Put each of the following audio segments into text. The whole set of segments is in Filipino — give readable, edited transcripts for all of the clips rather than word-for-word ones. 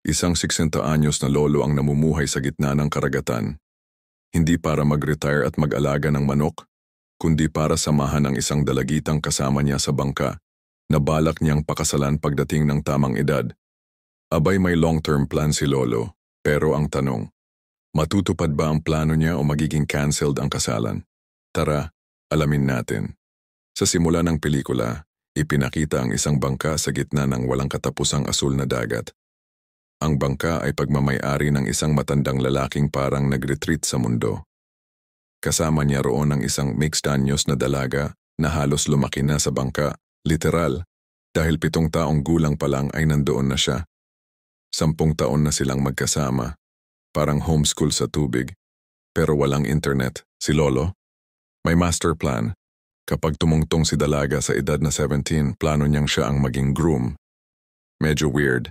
Isang 60 anyos na lolo ang namumuhay sa gitna ng karagatan. Hindi para mag-retire at mag-alaga ng manok, kundi para samahan ang isang dalagitang kasama niya sa bangka na balak niyang pakasalan pagdating ng tamang edad. Abay may long-term plan si lolo, pero ang tanong, matutupad ba ang plano niya o magiging cancelled ang kasalan? Tara, alamin natin. Sa simula ng pelikula, ipinakita ang isang bangka sa gitna ng walang katapusang asul na dagat. Ang bangka ay pagmamay-ari ng isang matandang lalaking parang nag-retreat sa mundo. Kasama niya roon ang isang mixed anyos na dalaga na halos lumaki na sa bangka, literal, dahil 7 taong gulang pa lang ay nandoon na siya. 10 taon na silang magkasama, parang homeschool sa tubig, pero walang internet. Si Lolo, may master plan. Kapag tumungtong si dalaga sa edad na 17, plano niyang siya ang maging groom. Medyo weird,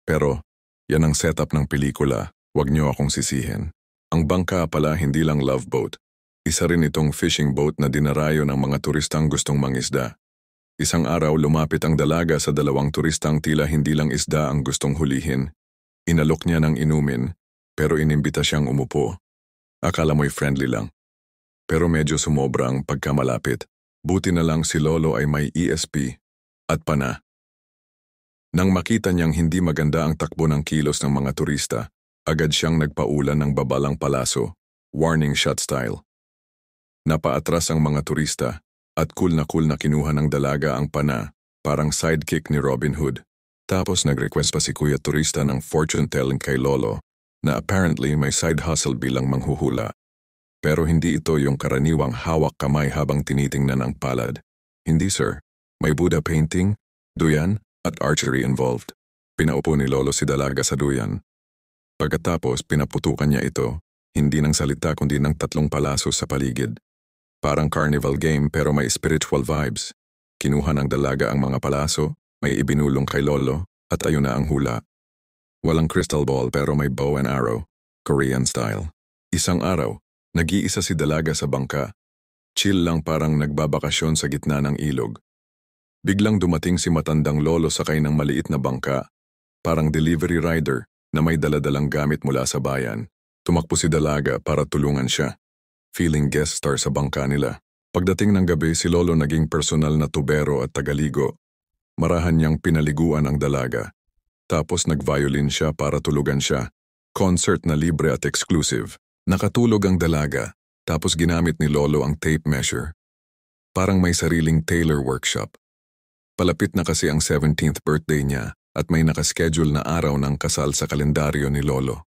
pero yan ang setup ng pelikula, wag niyo akong sisihin. Ang bangka pala hindi lang love boat. Isa rin itong fishing boat na dinarayo ng mga turistang gustong mangisda. Isang araw lumapit ang dalaga sa 2 turistang tila hindi lang isda ang gustong hulihin. Inalok niya ng inumin, pero inimbita siyang umupo. Akala mo'y friendly lang. Pero medyo sumobra ang pagkamalapit. Buti na lang si Lolo ay may ESP at pana. Nang makita niyang hindi maganda ang takbo ng kilos ng mga turista, agad siyang nagpaulan ng babalang palaso, warning shot style. Napaatras ang mga turista at cool na kinuha ng dalaga ang pana, parang sidekick ni Robin Hood. Tapos nag-request pa si Kuya Turista ng fortune-telling kay Lolo na apparently may side hustle bilang manghuhula. Pero hindi ito yung karaniwang hawak kamay habang tinitingnan ang palad. Hindi sir, may Buddha painting, duyan, at archery involved. Pinaupo ni Lolo si dalaga sa duyan. Pagkatapos pinaputukan niya ito, hindi ng salita kundi ng 3 palaso sa paligid. Parang carnival game pero may spiritual vibes. Kinuha ng dalaga ang mga palaso, may ibinulong kay Lolo, at ayun na ang hula. Walang crystal ball pero may bow and arrow, Korean style. Isang araw, nag-iisa si dalaga sa bangka. Chill lang parang nagbabakasyon sa gitna ng ilog. Biglang dumating si matandang lolo sakay ng maliit na bangka, parang delivery rider na may daladalang gamit mula sa bayan. Tumakbo si dalaga para tulungan siya. Feeling guest star sa bangka nila. Pagdating ng gabi, si Lolo naging personal na tubero at tagaligo. Marahan niyang pinaliguan ang dalaga. Tapos nag-violin siya para tulugan siya. Concert na libre at exclusive. Nakatulog ang dalaga, tapos ginamit ni Lolo ang tape measure. Parang may sariling tailor workshop. Palapit na kasi ang 17th birthday niya at may nakaschedule na araw ng kasal sa kalendaryo ni Lolo.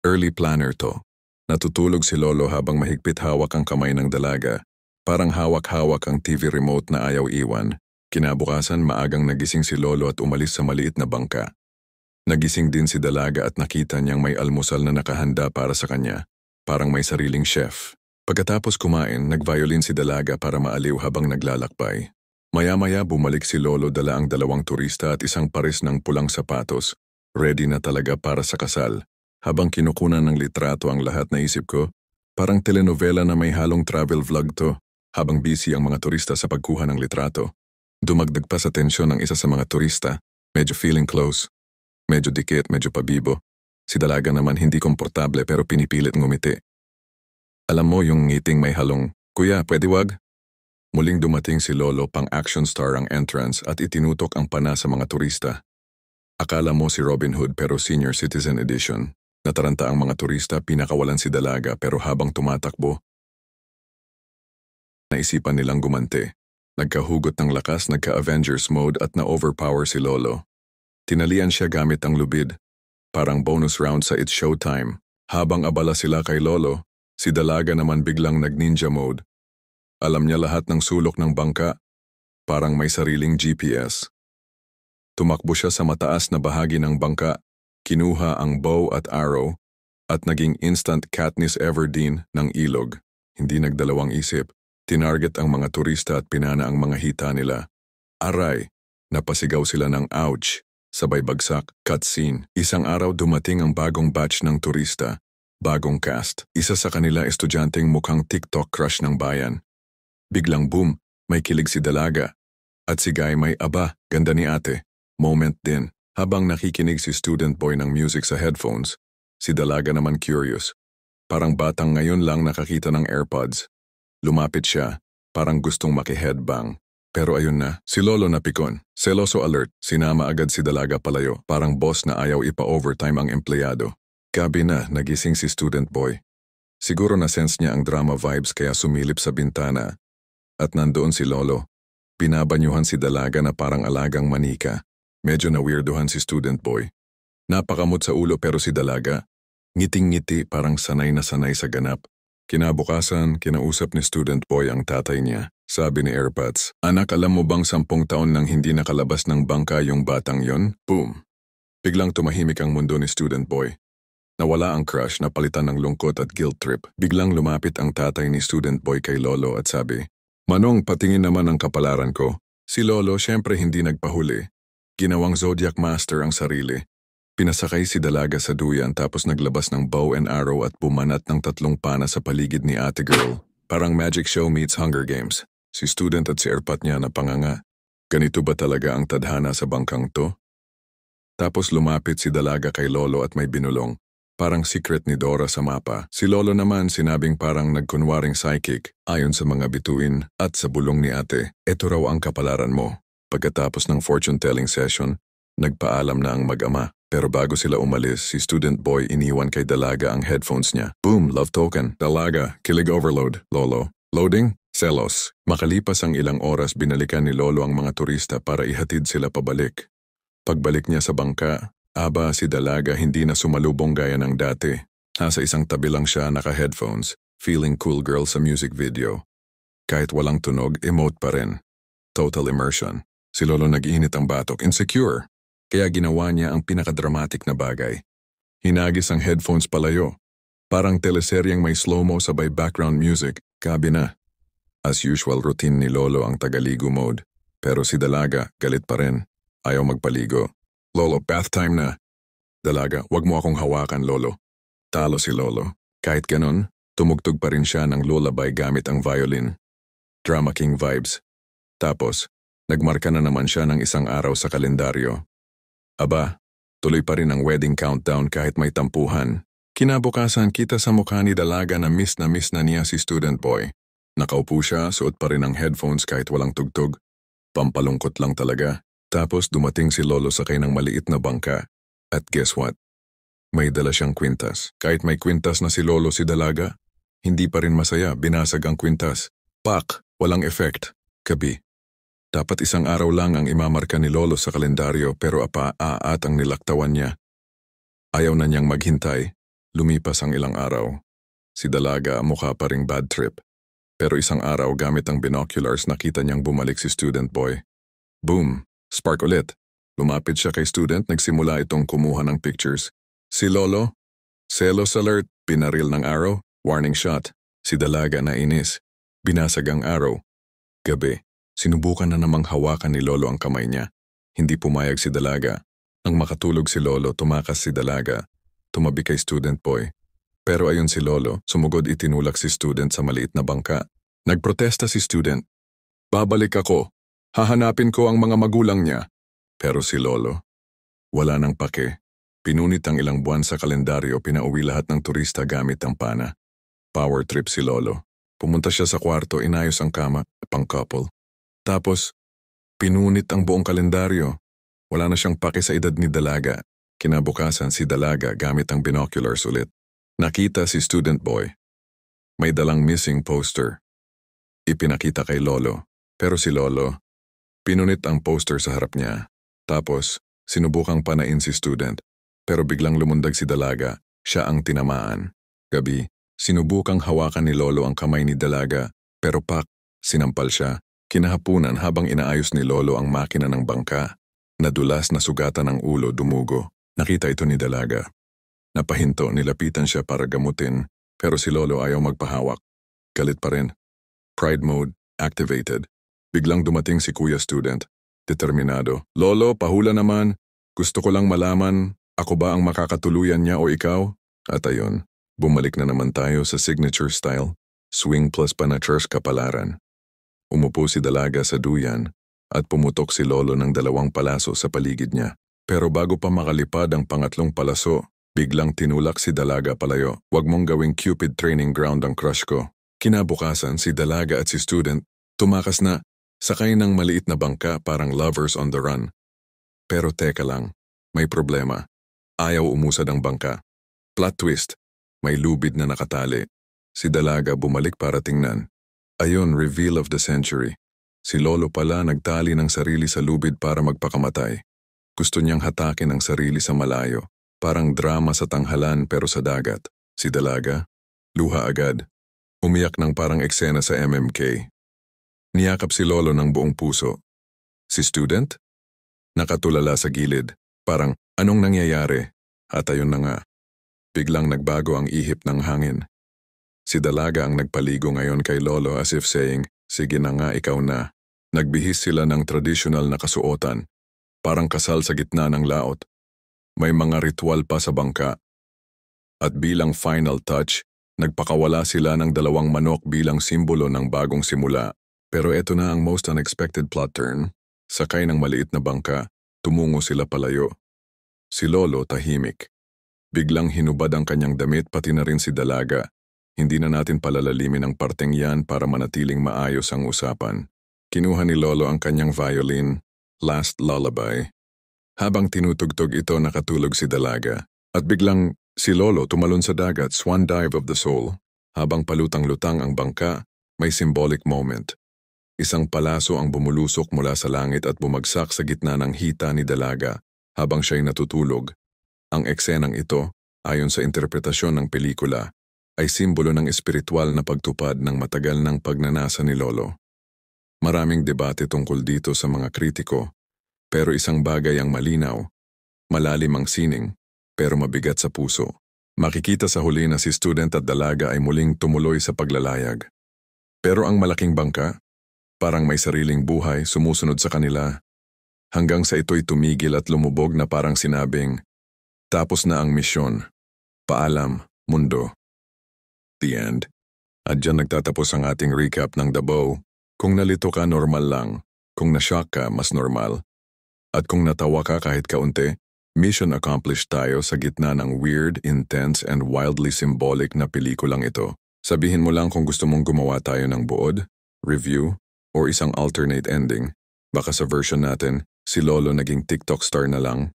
Early planner to. Natutulog si Lolo habang mahigpit hawak ang kamay ng dalaga. Parang hawak-hawak ang TV remote na ayaw iwan. Kinabukasan maagang nagising si Lolo at umalis sa maliit na bangka. Nagising din si dalaga at nakita niyang may almusal na nakahanda para sa kanya. Parang may sariling chef. Pagkatapos kumain, nag-violin si dalaga para maaliw habang naglalakbay. Maya-maya bumalik si Lolo dala ang 2 turista at isang pares ng pulang sapatos. Ready na talaga para sa kasal. Habang kinukunan ng litrato ang lahat naisip ko, parang telenovela na may halong travel vlog to, habang busy ang mga turista sa pagkuha ng litrato. Dumagdag pa sa tensyon ng isa sa mga turista, medyo feeling close. Medyo dikit, medyo pabibo. Si dalaga naman hindi komportable pero pinipilit ngumiti. Alam mo yung ngiting may halong, "Kuya, pwede wag?" Muling dumating si Lolo pang action star ang entrance at itinutok ang pana sa mga turista. Akala mo si Robin Hood pero senior citizen edition. Nataranta ang mga turista, pinakawalan si dalaga pero habang tumatakbo, naisipan nilang gumante. Nagkahugot ng lakas, nagka-Avengers mode at na-overpower si Lolo. Tinalian siya gamit ang lubid. Parang bonus round sa It's Showtime. Habang abala sila kay Lolo, si dalaga naman biglang nag-ninja mode. Alam niya lahat ng sulok ng bangka. Parang may sariling GPS. Tumakbo siya sa mataas na bahagi ng bangka. Kinuha ang bow at arrow at naging instant Katniss Everdeen ng ilog. Hindi nagdalawang isip. Tinarget ang mga turista at pinana ang mga hita nila. Aray! Napasigaw sila ng ouch! Sabay bagsak, cutscene. Isang araw dumating ang bagong batch ng turista. Bagong cast. Isa sa kanila estudyanteng mukhang TikTok crush ng bayan. Biglang boom, may kilig si dalaga. At si Guy may aba, ganda ni ate. Moment din. Habang nakikinig si student boy ng music sa headphones, si Dalaga naman curious. Parang batang ngayon lang nakakita ng AirPods. Lumapit siya, parang gustong maki-headbang. Pero ayun na, si Lolo napikon. Seloso alert, sinama agad si Dalaga palayo, parang boss na ayaw ipa-overtime ang empleyado. Gabi na, nagising si student boy. Siguro na-sense niya ang drama vibes kaya sumilip sa bintana. At nandoon si Lolo. Binabanyuhan si Dalaga na parang alagang manika. Medyo na-weirduhan si student boy. Napakamot sa ulo pero si Dalaga, ngiting-ngiti parang sanay na sanay sa ganap. Kinabukasan, kinausap ni student boy ang tatay niya. Sabi ni AirPods, "Anak, alam mo bang 10 taon nang hindi nakalabas ng bangka yung batang yon?" Boom! Biglang tumahimik ang mundo ni student boy. Nawala ang crush na palitan ng lungkot at guilt trip. Biglang lumapit ang tatay ni student boy kay Lolo at sabi, "Manong, patingin naman ang kapalaran ko." Si Lolo syempre hindi nagpahuli. Ginawang Zodiac Master ang sarili. Pinasakay si Dalaga sa duyan tapos naglabas ng bow and arrow at bumanat ng 3 pana sa paligid ni ate girl. Parang magic show meets Hunger Games. Si student at si airpot niya na panganga. Ganito ba talaga ang tadhana sa bangkang to? Tapos lumapit si Dalaga kay Lolo at may binulong. Parang secret ni Dora sa mapa. Si Lolo naman sinabing parang nagkunwaring psychic ayon sa mga bituin at sa bulong ni ate. Ito raw ang kapalaran mo. Pagkatapos ng fortune-telling session, nagpaalam na ang mag-ama. Pero bago sila umalis, si student boy iniwan kay Dalaga ang headphones niya. Boom! Love token. Dalaga, kilig overload. Lolo. Loading? Selos. Makalipas ang ilang oras, binalikan ni Lolo ang mga turista para ihatid sila pabalik. Pagbalik niya sa bangka, si Dalaga hindi na sumalubong gaya ng dati. Nasa isang tabi lang siya naka-headphones, feeling cool girl sa music video. Kahit walang tunog, emote pa rin. Total immersion. Si Lolo nag-iinit ang batok, insecure. Kaya ginawa niya ang pinakadramatic na bagay. Hinagis ang headphones palayo. Parang teleseryeng may slow-mo sabay background music, gabi na. As usual routine ni Lolo ang tagaligo mode. Pero si Dalaga, galit pa rin. Ayaw magpaligo. Lolo, bath time na. Dalaga, wag mo akong hawakan, Lolo. Talo si Lolo. Kahit ganun, tumugtog pa rin siya ng lullaby gamit ang violin. Drama King vibes. Tapos, nagmarka na naman siya ng isang araw sa kalendaryo. Aba, tuloy pa rin ang wedding countdown kahit may tampuhan. Kinabukasan kita sa mukha ni Dalaga na miss na niya si student boy. Nakaupo siya, suot pa rin ang headphones kahit walang tugtog. Pampalungkot lang talaga. Tapos dumating si Lolo sakay ng maliit na bangka. At guess what? May dala siyang kwintas. Kahit may kwintas na si Lolo si Dalaga, hindi pa rin masaya, binasag ang kwintas. Pak! Walang effect. Gabi. Dapat isang araw lang ang imamarka ni Lolo sa kalendaryo pero at ang nilaktawan niya. Ayaw na niyang maghintay. Lumipas ang ilang araw. Si Dalaga mukha pa ring bad trip. Pero isang araw gamit ang binoculars nakita niyang bumalik si student boy. Boom! Spark ulit. Lumapit siya kay student, nagsimula itong kumuha ng pictures. Si Lolo? Selos alert, pinaril ng arrow, warning shot. Si Dalaga nainis. Binasag ang arrow. Gabi. Sinubukan na namang hawakan ni Lolo ang kamay niya. Hindi pumayag si Dalaga. Nang makatulog si Lolo, tumakas si Dalaga. Tumabi kay student boy. Pero ayon si Lolo, sumugod itinulak si student sa maliit na bangka. Nagprotesta si student. Babalik ako. Hahanapin ko ang mga magulang niya. Pero si Lolo, wala nang pake. Pinunit ang ilang buwan sa kalendaryo, pinauwi lahat ng turista gamit ang pana. Power trip si Lolo. Pumunta siya sa kwarto, inayos ang kama, pang-couple. Tapos, pinunit ang buong kalendaryo. Wala na siyang pake sa edad ni Dalaga. Kinabukasan si Dalaga gamit ang binoculars ulit. Nakita si student boy. May dalang missing poster. Ipinakita kay Lolo. Pero si Lolo, pinunit ang poster sa harap niya. Tapos, sinubukang panain si student. Pero biglang lumundag si Dalaga. Siya ang tinamaan. Gabi, sinubukang hawakan ni Lolo ang kamay ni Dalaga. Pero sinampal siya. Kinahapunan habang inaayos ni Lolo ang makina ng bangka. Nadulas na sugatan ng ulo, dumugo. Nakita ito ni Dalaga. Napahinto, nilapitan siya para gamutin. Pero si Lolo ayaw magpahawak. Galit pa rin. Pride mode, activated. Biglang dumating si Kuya Student. Determinado. Lolo, pahula naman. Gusto ko lang malaman, ako ba ang makakatuluyan niya o ikaw? At ayun, bumalik na naman tayo sa signature style. Swing plus panachurch kapalaran. Umupo si Dalaga sa duyan at pumutok si Lolo ng 2 palaso sa paligid niya. Pero bago pa makalipad ang pangatlong palaso, biglang tinulak si Dalaga palayo. Huwag mong gawing Cupid training ground ang crush ko. Kinabukasan si Dalaga at si Student tumakas na, sakay ng maliit na bangka parang lovers on the run. Pero teka lang, may problema. Ayaw umusad ang bangka. Plot twist, may lubid na nakatali. Si Dalaga bumalik para tingnan. Ayon, reveal of the century. Si Lolo pala nagtali ng sarili sa lubid para magpakamatay. Gusto niyang hatakin ang sarili sa malayo. Parang drama sa tanghalan pero sa dagat. Si Dalaga, luha agad. Umiyak ng parang eksena sa MMK. Niyakap si Lolo ng buong puso. Si Student? Nakatulala sa gilid. Parang, anong nangyayari? At ayun na nga. Biglang nagbago ang ihip ng hangin. Si Dalaga ang nagpaligo ngayon kay Lolo as if saying, sige na nga ikaw na. Nagbihis sila ng traditional na kasuotan. Parang kasal sa gitna ng laot. May mga ritual pa sa bangka. At bilang final touch, nagpakawala sila ng 2 manok bilang simbolo ng bagong simula. Pero eto na ang most unexpected plot turn. Sakay ng maliit na bangka, tumungo sila palayo. Si Lolo tahimik. Biglang hinubad ang kanyang damit pati na rin si Dalaga. Hindi na natin palalalimin ang parteng yan para manatiling maayos ang usapan. Kinuha ni Lolo ang kanyang violin, Last Lullaby. Habang tinutugtog ito nakatulog si Dalaga. At biglang si Lolo tumalon sa dagat, swan dive of the soul. Habang palutang-lutang ang bangka, may symbolic moment. Isang palaso ang bumulusok mula sa langit at bumagsak sa gitna ng hita ni Dalaga habang siya'y natutulog. Ang eksenang ito, ayon sa interpretasyon ng pelikula, ay simbolo ng espiritual na pagtupad ng matagal ng pagnanasa ni Lolo. Maraming debate tungkol dito sa mga kritiko, pero isang bagay ang malinaw, malalim ang sining, pero mabigat sa puso. Makikita sa huli na si Student at Dalaga ay muling tumuloy sa paglalayag. Pero ang malaking bangka, parang may sariling buhay sumusunod sa kanila, hanggang sa ito'y tumigil at lumubog na parang sinabing, tapos na ang misyon. Paalam, mundo. The end. At dyan nagtatapos ang ating recap ng Davao. Kung nalito ka, normal lang. Kung nashock ka, mas normal. At kung natawa ka kahit kaunti, mission accomplished tayo sa gitna ng weird, intense, and wildly symbolic na pelikulang ito. Sabihin mo lang kung gusto mong gumawa tayo ng buod, review, or isang alternate ending. Baka sa version natin, si Lolo naging TikTok star na lang.